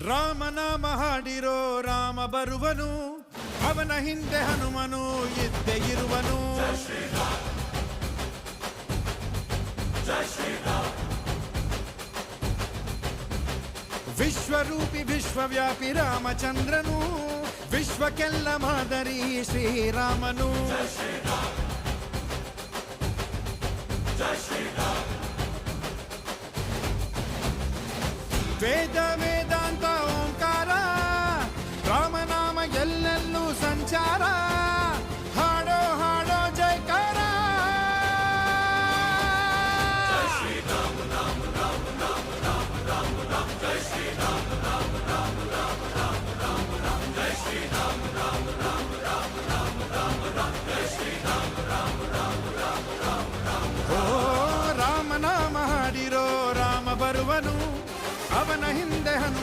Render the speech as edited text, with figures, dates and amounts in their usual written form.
ರಾಮನಾಮ ಹಾಡಿರೋ ರಾಮ ಬರುವನು, ಅವನ ಹಿಂದೆ ಹನುಮನು ಇದ್ದೇ ಇರುವನು. ವಿಶ್ವರೂಪಿ ವಿಶ್ವವ್ಯಾಪಿ ರಾಮಚಂದ್ರನು, ವಿಶ್ವಕ್ಕೆಲ್ಲ ಮಾದರಿ ಶ್ರೀರಾಮನು. ವೇದ ವೇದಾಂತ ಓಂಕಾರ, ರಾಮನಾಮ ಎಲ್ಲೆಲ್ಲೂ ಸಂಚಾರ. ಹಾಡೋ ಹಾಡೋ ಜಯಕಾರ. ಓ ರಾಮನಾಮ ಹಾಡಿರೋ ರಾಮ ಬರುವನು, ಅವನ ಹಿಂದೆ ಹನುಮ